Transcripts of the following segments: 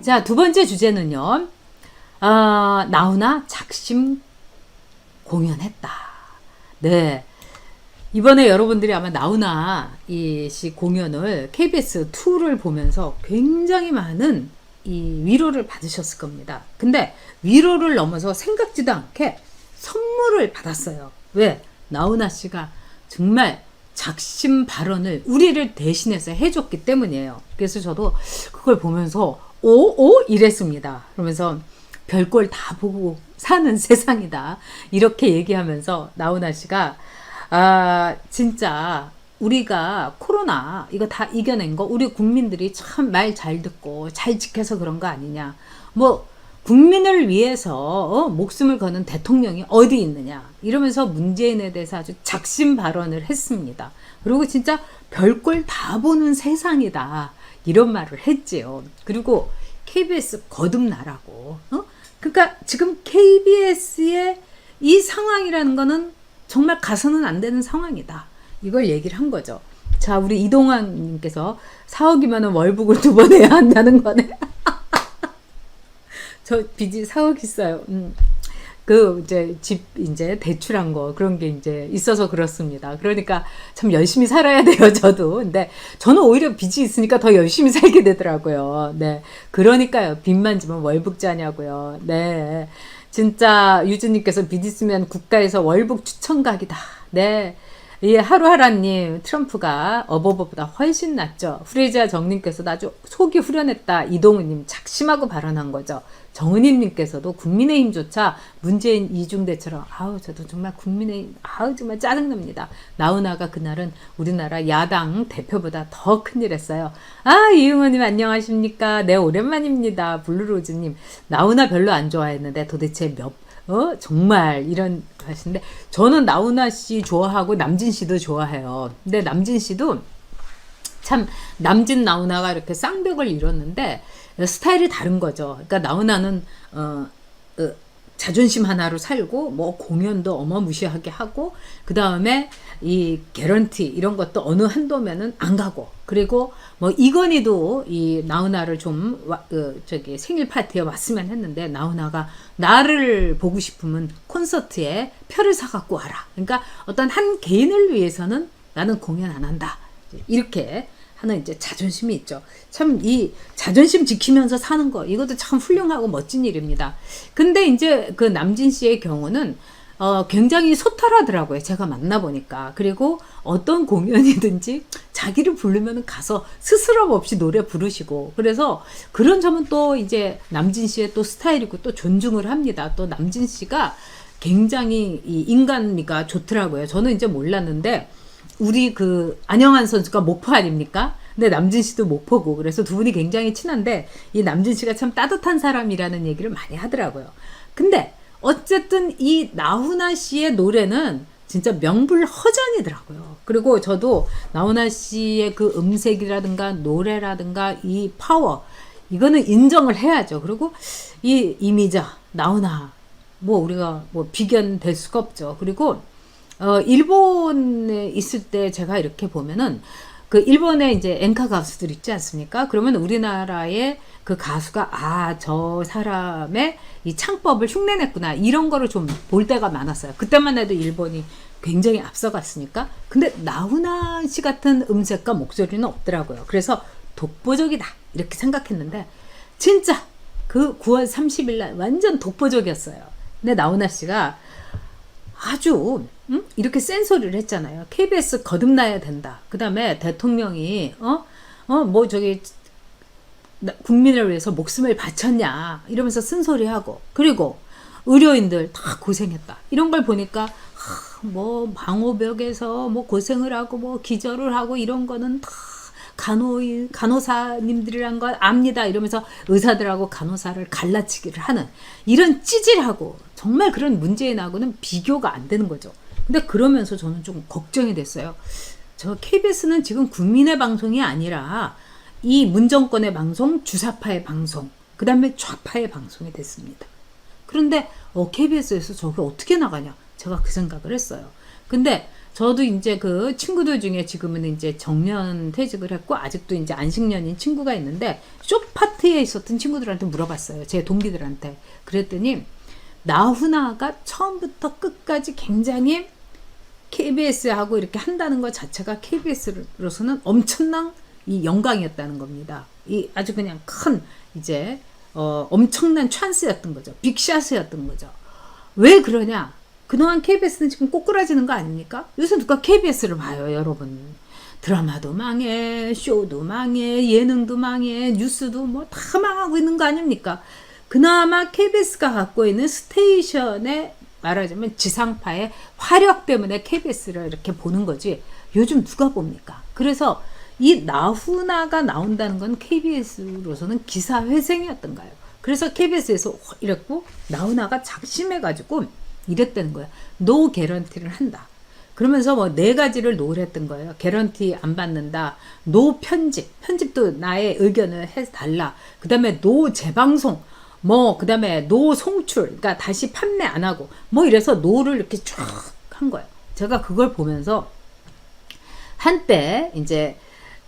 자, 두 번째 주제는요. 나훈아 작심 공연했다. 네. 이번에 여러분들이 아마 나훈아 씨 공연을 KBS2를 보면서 굉장히 많은 이 위로를 받으셨을 겁니다. 근데 위로를 넘어서 생각지도 않게 선물을 받았어요. 왜? 나훈아 씨가 정말 작심 발언을 우리를 대신해서 해줬기 때문이에요. 그래서 저도 그걸 보면서 오 이랬습니다. 그러면서 별걸 다 보고 사는 세상이다. 이렇게 얘기하면서 나훈아 씨가 진짜 우리가 코로나 이거 다 이겨낸 거 우리 국민들이 참 말 잘 듣고 잘 지켜서 그런 거 아니냐. 뭐 국민을 위해서 목숨을 거는 대통령이 어디 있느냐. 이러면서 문재인에 대해서 아주 작심 발언을 했습니다. 그리고 진짜 별걸 다 보는 세상이다. 이런 말을 했지요. 그리고 KBS 거듭나라고. 그러니까 지금 KBS의 이 상황이라는 거는 정말 가서는 안 되는 상황이다. 이걸 얘기를 한 거죠. 자, 우리 이동환님께서 4억이면 월북을 2번 해야 한다는 거네. 저 빚이 4억 있어요. 이제 대출한 거, 그런 게 이제 있어서 그렇습니다. 그러니까 참 열심히 살아야 돼요, 저도. 근데 저는 오히려 빚이 있으니까 더 열심히 살게 되더라고요. 네. 그러니까요. 빚만 지면 월북자냐고요. 네. 진짜 유주님께서 빚 있으면 국가에서 월북 추천각이다. 네. 이 하루하라님, 트럼프가 어버버보다 훨씬 낫죠. 프레이자 정님께서도 아주 속이 후련했다. 이동우님 작심하고 발언한 거죠. 정은희님께서도 국민의힘조차 문재인 이중대처럼 저도 정말 국민의힘 정말 짜증납니다. 나훈아가 그날은 우리나라 야당 대표보다 더 큰일 했어요. 이용호님 안녕하십니까. 네, 오랜만입니다. 블루로즈님 나훈아 별로 안 좋아했는데 도대체 정말 이런 하시는데 저는 나훈아 씨 좋아하고 남진 씨도 좋아해요. 근데 남진 씨도 참 남진 나훈아가 이렇게 쌍벽을 이뤘는데 스타일이 다른 거죠. 그러니까 나훈아는 자존심 하나로 살고 뭐 공연도 어마무시하게 하고 그 다음에 이 개런티 이런 것도 어느 한도면은 안 가고 그리고 뭐 이건희도 이 나훈아를 좀 생일 파티에 왔으면 했는데 나훈아가 나를 보고 싶으면 콘서트에 표를 사갖고 와라. 그러니까 어떤 한 개인을 위해서는 나는 공연 안 한다. 이렇게 하는 이제 자존심이 있죠. 참 이 자존심 지키면서 사는 거 이것도 참 훌륭하고 멋진 일입니다. 근데 이제 그 남진 씨의 경우는 굉장히 소탈하더라고요. 제가 만나보니까. 그리고 어떤 공연이든지 자기를 부르면 가서 스스럼 없이 노래 부르시고 그래서 그런 점은 또 이제 남진 씨의 또 스타일이고 또 존중을 합니다. 또 남진 씨가 굉장히 이 인간미가 좋더라고요. 저는 이제 몰랐는데 우리 그 안영환 선수가 목포 아닙니까? 근데 남진 씨도 목포고 그래서 두 분이 굉장히 친한데 이 남진 씨가 참 따뜻한 사람이라는 얘기를 많이 하더라고요. 근데 어쨌든 이 나훈아 씨의 노래는 진짜 명불허전이더라고요. 그리고 저도 나훈아 씨의 그 음색이라든가 노래라든가 이 파워 이거는 인정을 해야죠. 그리고 이 이미자 나훈아 뭐 우리가 뭐 비견될 수가 없죠. 그리고 일본에 있을 때 제가 이렇게 보면은 그 일본에 이제 엔카 가수들 있지 않습니까? 그러면 우리나라의 그 가수가 저 사람의 이 창법을 흉내냈구나 이런 거를 좀 볼 때가 많았어요. 그때만 해도 일본이 굉장히 앞서갔으니까. 근데 나훈아 씨 같은 음색과 목소리는 없더라고요. 그래서 독보적이다 이렇게 생각했는데 진짜 그 9월 30일 날 완전 독보적이었어요. 근데 나훈아 씨가 아주 이렇게 센 소리를 했잖아요. KBS 거듭나야 된다. 그 다음에 대통령이 국민을 위해서 목숨을 바쳤냐 이러면서 쓴소리하고 그리고 의료인들 다 고생했다. 이런 걸 보니까 뭐 방호벽에서 뭐 고생을 하고 뭐 기절을 하고 이런 거는 다 간호사님들이란 걸 압니다. 이러면서 의사들하고 간호사를 갈라치기를 하는 이런 찌질하고 정말 그런 문재인하고는 비교가 안 되는 거죠. 근데 그러면서 저는 좀 걱정이 됐어요. 저 KBS는 지금 국민의 방송이 아니라 이 문정권의 방송, 주사파의 방송, 그 다음에 좌파의 방송이 됐습니다. 그런데 KBS에서 저게 어떻게 나가냐? 제가 그 생각을 했어요. 근데 저도 이제 그 친구들 중에 지금은 이제 정년 퇴직을 했고 아직도 이제 안식년인 친구가 있는데 쇼 파트에 있었던 친구들한테 물어봤어요. 제 동기들한테. 그랬더니 나훈아가 처음부터 끝까지 굉장히 KBS하고 이렇게 한다는 것 자체가 KBS로서는 엄청난 이 영광이었다는 겁니다. 이 아주 그냥 큰 이제 엄청난 찬스였던 거죠. 빅샷이었던 거죠. 왜 그러냐? 그동안 KBS는 지금 꼬꾸라지는 거 아닙니까? 요새 누가 KBS를 봐요, 여러분. 드라마도 망해, 쇼도 망해, 예능도 망해, 뉴스도 뭐 다 망하고 있는 거 아닙니까? 그나마 KBS가 갖고 있는 스테이션의 말하자면 지상파의 화력 때문에 KBS를 이렇게 보는 거지 요즘 누가 봅니까? 그래서 이 나훈아가 나온다는 건 KBS로서는 기사회생이었던 거예요. 그래서 KBS에서 이랬고 나훈아가 작심해가지고 이랬다는 거예요. 노 개런티를 한다. 그러면서 뭐 4가지를 노를 했던 거예요. 개런티 안 받는다. 노 편집. 편집도 나의 의견을 해달라. 그 다음에 노 재방송. 뭐, 그 다음에 노 송출. 그러니까 다시 판매 안 하고. 뭐 이래서 노를 이렇게 쫙 한 거예요. 제가 그걸 보면서 한때 이제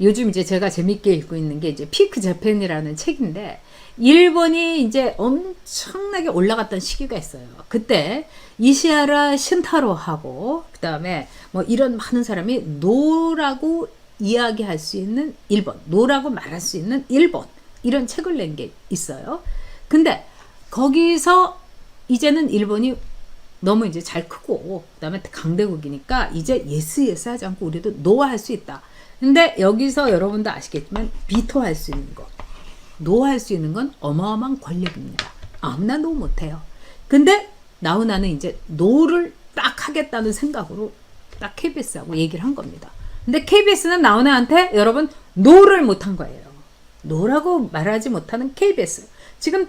요즘 이제 제가 재밌게 읽고 있는 게 이제 피크 재팬이라는 책인데 일본이 이제 엄청나게 올라갔던 시기가 있어요. 그때 이시하라 신타로하고 그 다음에 뭐 이런 많은 사람이 노라고 이야기할 수 있는 일본, 노라고 말할 수 있는 일본 이런 책을 낸 게 있어요. 근데 거기서 이제는 일본이 너무 이제 잘 크고 그 다음에 강대국이니까 이제 예스 하지 않고 우리도 노 할 수 있다. 근데 여기서 여러분도 아시겠지만 비토 할 수 있는 거 노 할 수 있는 건 어마어마한 권력입니다. 아무나 노 못해요. 근데 나훈아는 이제 노를 딱 하겠다는 생각으로 딱 KBS하고 얘기를 한 겁니다. 근데 KBS는 나훈아한테 여러분 노를 못한 거예요. 노라고 말하지 못하는 KBS. 지금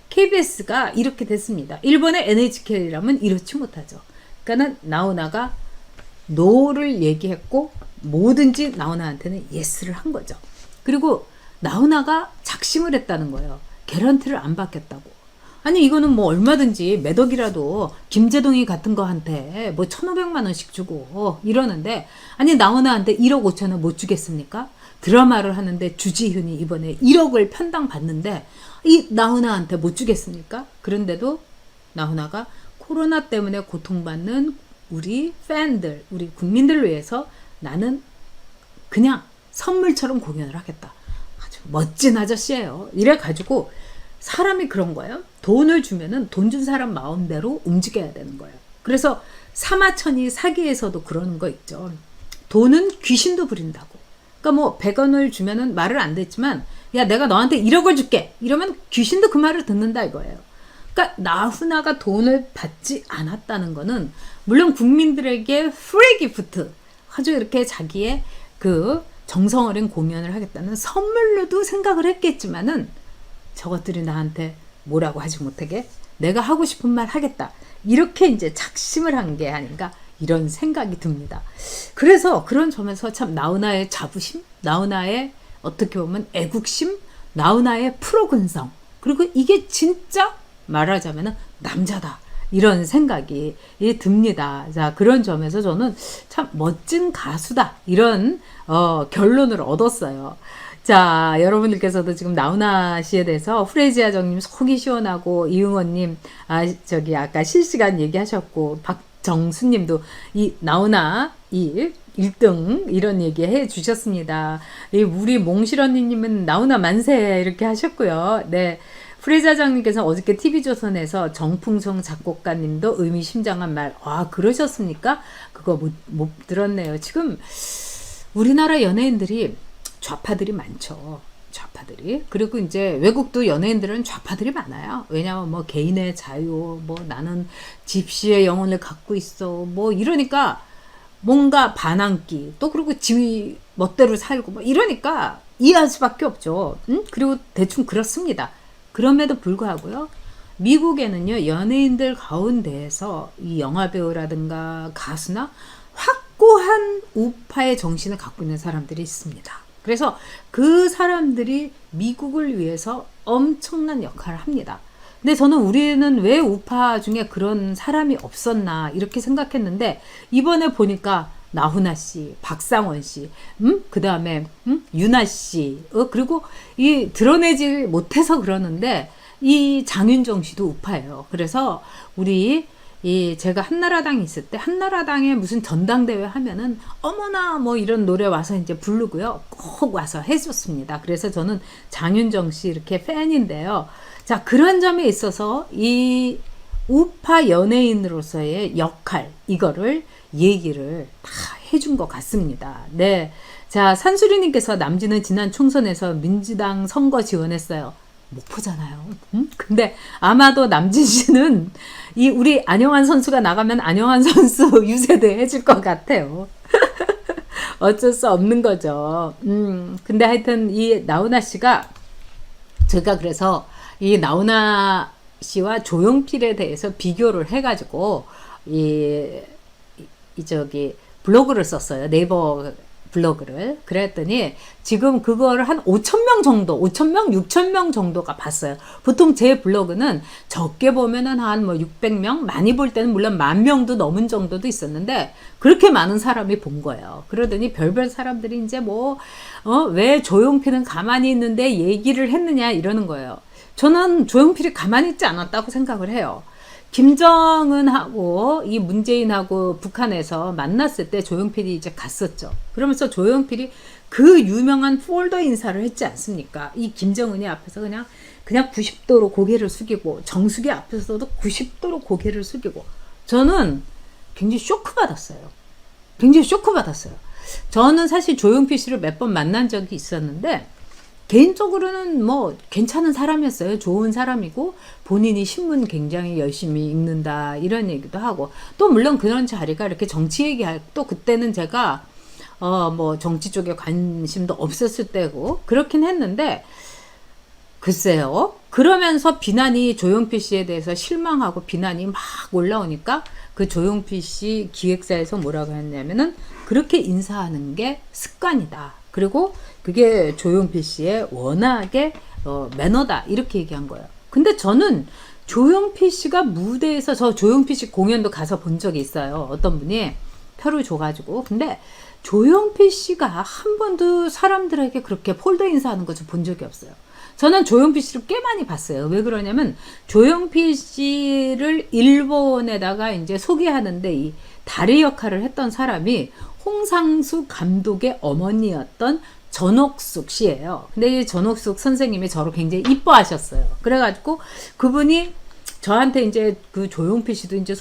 KBS가 이렇게 됐습니다. 일본의 NHK라면 이렇지 못하죠. 그러니까는 나훈아가 노를 얘기했고 뭐든지 나훈아한테는 예스를 한 거죠. 그리고 나훈아가 작심을 했다는 거예요. 개런티를 안 받겠다고. 아니 이거는 뭐 얼마든지 매덕이라도 김재동이 같은 거한테 뭐 1,500만 원씩 주고 이러는데 아니 나훈아한테 1억 5천 원 못 주겠습니까? 드라마를 하는데 주지훈이 이번에 1억을 편당 받는데 이 나훈아한테 못 주겠습니까? 그런데도 나훈아가 코로나 때문에 고통받는 우리 팬들, 우리 국민들을 위해서 나는 그냥 선물처럼 공연을 하겠다. 아주 멋진 아저씨예요. 이래가지고 사람이 그런 거예요. 돈을 주면은 돈 준 사람 마음대로 움직여야 되는 거예요. 그래서 사마천이 사기에서도 그러는 거 있죠. 돈은 귀신도 부린다고. 그러니까 뭐 100원을 주면은 말을 안 듣지만 야 내가 너한테 1억을 줄게 이러면 귀신도 그 말을 듣는다 이거예요. 그러니까 나훈아가 돈을 받지 않았다는 거는 물론 국민들에게 프리 기프트 아주 이렇게 자기의 그 정성 어린 공연을 하겠다는 선물로도 생각을 했겠지만은 저것들이 나한테 뭐라고 하지 못하게 내가 하고 싶은 말 하겠다 이렇게 이제 작심을 한 게 아닌가 이런 생각이 듭니다. 그래서 그런 점에서 참 나훈아의 자부심, 나훈아의 어떻게 보면 애국심, 나훈아의 프로근성 그리고 이게 진짜 말하자면 남자다 이런 생각이 듭니다. 자 그런 점에서 저는 참 멋진 가수다 이런 결론을 얻었어요. 자 여러분들께서도 지금 나훈아 씨에 대해서 프레지아정님 속이 시원하고 이응원님 저기 아까 실시간 얘기하셨고 박정수님도 이 나훈아 이 1등 이런 얘기 해 주셨습니다. 우리 몽실언니님은 나훈아 만세 이렇게 하셨고요. 네. 프레자장님께서 어저께 TV조선에서 정풍성 작곡가님도 의미심장한 말, 그러셨습니까? 그거 못 들었네요. 지금 우리나라 연예인들이 좌파들이 많죠. 좌파들이. 그리고 이제 외국도 연예인들은 좌파들이 많아요. 왜냐하면 뭐 개인의 자유, 뭐 나는 집시의 영혼을 갖고 있어, 뭐 이러니까 뭔가 반항기, 또 그리고 지 멋대로 살고 뭐 이러니까 이해할 수밖에 없죠. 그리고 대충 그렇습니다. 그럼에도 불구하고요. 미국에는요. 연예인들 가운데에서 이 영화배우라든가 가수나 확고한 우파의 정신을 갖고 있는 사람들이 있습니다. 그래서 그 사람들이 미국을 위해서 엄청난 역할을 합니다. 근데 저는 우리는 왜 우파 중에 그런 사람이 없었나 이렇게 생각했는데 이번에 보니까 나훈아 씨, 박상원 씨, 그 다음에 유나 씨, 그리고 이 드러내지 못해서 그러는데 이 장윤정 씨도 우파예요. 그래서 우리 이 제가 한나라당에 있을 때 한나라당에 무슨 전당대회 하면은 어머나 뭐 이런 노래 와서 이제 부르고요. 꼭 와서 해줬습니다. 그래서 저는 장윤정 씨 이렇게 팬인데요. 자, 그런 점에 있어서 이 우파 연예인으로서의 역할 이거를 얘기를 다 해준 것 같습니다. 네. 자, 산수리님께서 남진은 지난 총선에서 민주당 선거 지원했어요. 목포잖아요. 근데 아마도 남진 씨는 이 우리 안영환 선수가 나가면 안영환 선수 유세대 해줄 것 같아요. 어쩔 수 없는 거죠. 근데 하여튼 이 나훈아 씨가 제가 그래서 이 나훈아 씨와 조용필에 대해서 비교를 해가지고 저기 블로그를 썼어요. 네이버 블로그를. 그랬더니 지금 그거를 한 5,000명 정도, 5,000명, 6,000명 정도가 봤어요. 보통 제 블로그는 적게 보면은 한 뭐 600명, 많이 볼 때는 물론 10,000명도 넘은 정도도 있었는데 그렇게 많은 사람이 본 거예요. 그러더니 별별 사람들이 이제 왜 조용필은 가만히 있는데 얘기를 했느냐 이러는 거예요. 저는 조용필이 가만히 있지 않았다고 생각을 해요. 김정은하고 이 문재인하고 북한에서 만났을 때 조용필이 이제 갔었죠. 그러면서 조용필이 그 유명한 폴더 인사를 했지 않습니까? 이 김정은이 앞에서 그냥 90도로 고개를 숙이고 정숙이 앞에서도 90도로 고개를 숙이고 저는 굉장히 쇼크 받았어요. 굉장히 쇼크 받았어요. 저는 사실 조용필 씨를 몇 번 만난 적이 있었는데 개인적으로는 뭐 괜찮은 사람이었어요. 좋은 사람이고 본인이 신문 굉장히 열심히 읽는다 이런 얘기도 하고 또 물론 그런 자리가 이렇게 정치 얘기할 또 그때는 제가 뭐 정치 쪽에 관심도 없었을 때고 그렇긴 했는데 글쎄요. 그러면서 비난이 조용필 씨에 대해서 실망하고 비난이 막 올라오니까 그 조용필 씨 기획사에서 뭐라고 했냐면은 그렇게 인사하는 게 습관이다. 그리고 그게 조용필 씨의 워낙에 매너다 이렇게 얘기한 거예요. 근데 저는 조용필 씨가 무대에서 저 조용필 씨 공연도 가서 본 적이 있어요. 어떤 분이 표를 줘가지고 근데 조용필 씨가 한 번도 사람들에게 그렇게 폴더 인사하는 거 좀 본 적이 없어요. 저는 조용필 씨를 꽤 많이 봤어요. 왜 그러냐면 조용필 씨를 일본에다가 이제 소개하는데 이 다리 역할을 했던 사람이 홍상수 감독의 어머니였던 전옥숙 씨예요. 근데 이 전옥숙 선생님이 저를 굉장히 이뻐하셨어요. 그래가지고 그분이 저한테 이제 그 조용필 씨도 이제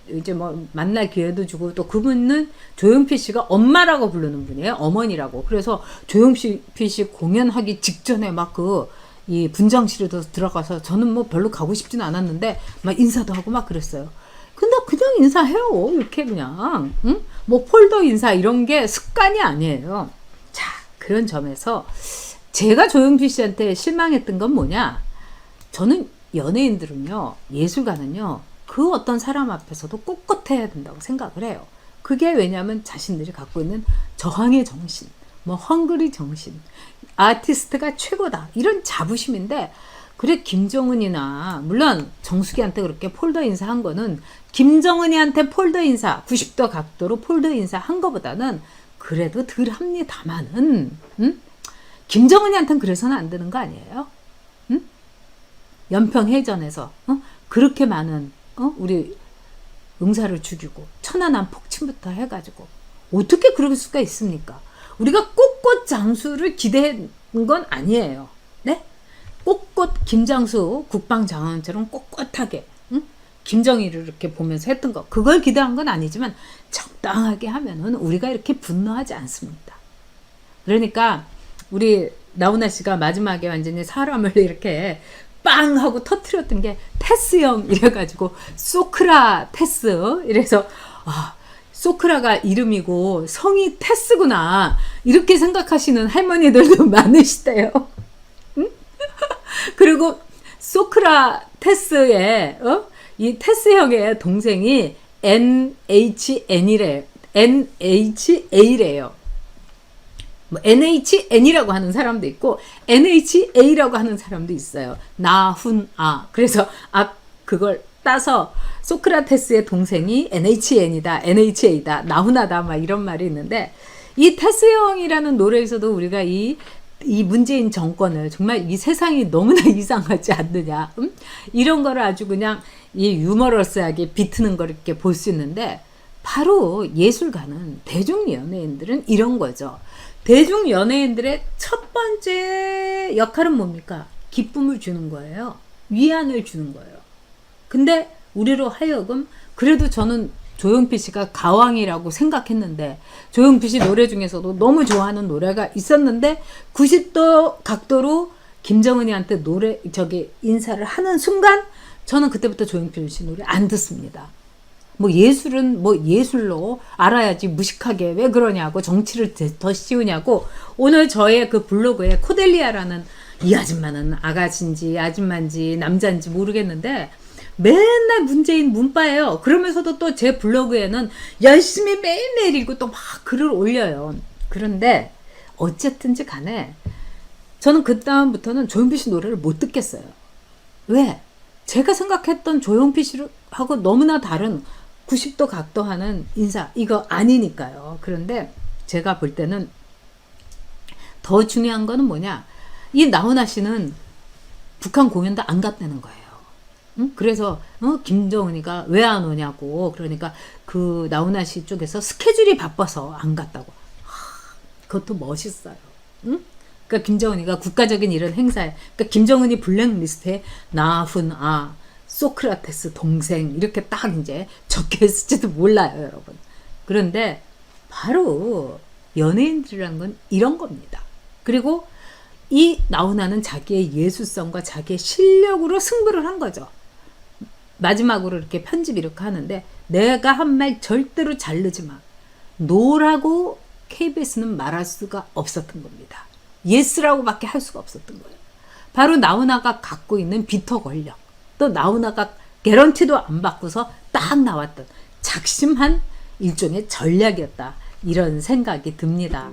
이제 뭐 만날 기회도 주고 또 그분은 조용필 씨가 엄마라고 부르는 분이에요. 어머니라고. 그래서 조용필 씨 공연하기 직전에 막 이 분장실에도 들어가서 저는 뭐 별로 가고 싶진 않았는데 막 인사도 하고 막 그랬어요. 근데 그냥 인사해요. 이렇게 그냥. 응? 뭐 폴더 인사 이런 게 습관이 아니에요. 자, 그런 점에서 제가 조용필 씨한테 실망했던 건 뭐냐? 저는 연예인들은요, 예술가는요, 그 어떤 사람 앞에서도 꼿꼿해야 된다고 생각을 해요. 그게 왜냐하면 자신들이 갖고 있는 저항의 정신, 뭐 헝그리 정신, 아티스트가 최고다 이런 자부심인데 그래 김정은이나 물론 정수기한테 그렇게 폴더 인사한 거는 김정은이한테 폴더 인사 90도 각도로 폴더 인사 한 거보다는 그래도 덜 합니다만은 김정은이한테는 그래서는 안 되는 거 아니에요? 연평해전에서 그렇게 많은 우리 응사를 죽이고 천안함 폭침부터 해가지고 어떻게 그럴 수가 있습니까? 우리가 꼿꼿 장수를 기대한 건 아니에요. 네? 꼿꼿 김장수 국방장관처럼 꼿꼿하게 김정일을 이렇게 보면서 했던 거 그걸 기대한 건 아니지만 적당하게 하면은 우리가 이렇게 분노하지 않습니다. 그러니까 우리 나훈아 씨가 마지막에 완전히 사람을 이렇게 빵 하고 터트렸던 게 테스형 이래가지고 소크라테스 이래서 소크라가 이름이고 성이 테스구나 이렇게 생각하시는 할머니들도 많으시대요. 그리고 소크라테스의 이 테스형의 동생이 NHN이래요. NHA래요. 뭐 NHN이라고 하는 사람도 있고 NHA라고 하는 사람도 있어요. 나훈아. 그래서 그걸 따서 소크라테스의 동생이 NHN이다, NHA다, 나훈아다 막 이런 말이 있는데, 이 타스형이라는 노래에서도 우리가 이 문재인 정권을 정말 이 세상이 너무나 이상하지 않느냐, 이런 거를 아주 그냥 이 유머러스하게 비트는 걸 이렇게 볼 수 있는데, 바로 예술가는, 대중 연예인들은 이런 거죠. 대중 연예인들의 첫 번째 역할은 뭡니까? 기쁨을 주는 거예요. 위안을 주는 거예요. 근데 우리로 하여금, 그래도 저는 조용필 씨가 가왕이라고 생각했는데, 조용필 씨 노래 중에서도 너무 좋아하는 노래가 있었는데 90도 각도로 김정은이한테 인사를 하는 순간 저는 그때부터 조용필 씨 노래 안 듣습니다. 뭐 예술은 뭐 예술로 알아야지 무식하게 왜 그러냐고, 정치를 더 씌우냐고. 오늘 저의 그 블로그에 코델리아라는, 이 아줌마는 아가씨인지 아줌마인지 남자인지 모르겠는데 맨날 문재인 문바예요. 그러면서도 또 제 블로그에는 열심히 매일매일 읽고 또 막 글을 올려요. 그런데 어쨌든지 간에 저는 그 다음부터는 조용필 씨 노래를 못 듣겠어요. 왜? 제가 생각했던 조용필 씨하고 너무나 다른 90도 각도하는 인사, 이거 아니니까요. 그런데 제가 볼 때는 더 중요한 거는 뭐냐, 이 나훈아 씨는 북한 공연도 안 갔다는 거예요. 응? 그래서 김정은이가 왜 안 오냐고, 그러니까 그 나훈아 씨 쪽에서 스케줄이 바빠서 안 갔다고. 그것도 멋있어요. 응? 그러니까 김정은이가 국가적인 이런 행사에, 그러니까 김정은이 블랙리스트에 나훈아, 소크라테스 동생 이렇게 딱 이제 적혀 있을지도 몰라요, 여러분. 그런데 바로 연예인들이라는 건 이런 겁니다. 그리고 이 나훈아는 자기의 예술성과 자기의 실력으로 승부를 한 거죠. 마지막으로 이렇게 편집 이렇게 하는데, 내가 한 말 절대로 자르지 마, 노라고 KBS는 말할 수가 없었던 겁니다. 예스라고밖에 할 수가 없었던 거예요. 바로 나훈아가 갖고 있는 비터 권력, 또 나훈아가 개런티도 안 받고서 딱 나왔던 작심한 일종의 전략이었다, 이런 생각이 듭니다.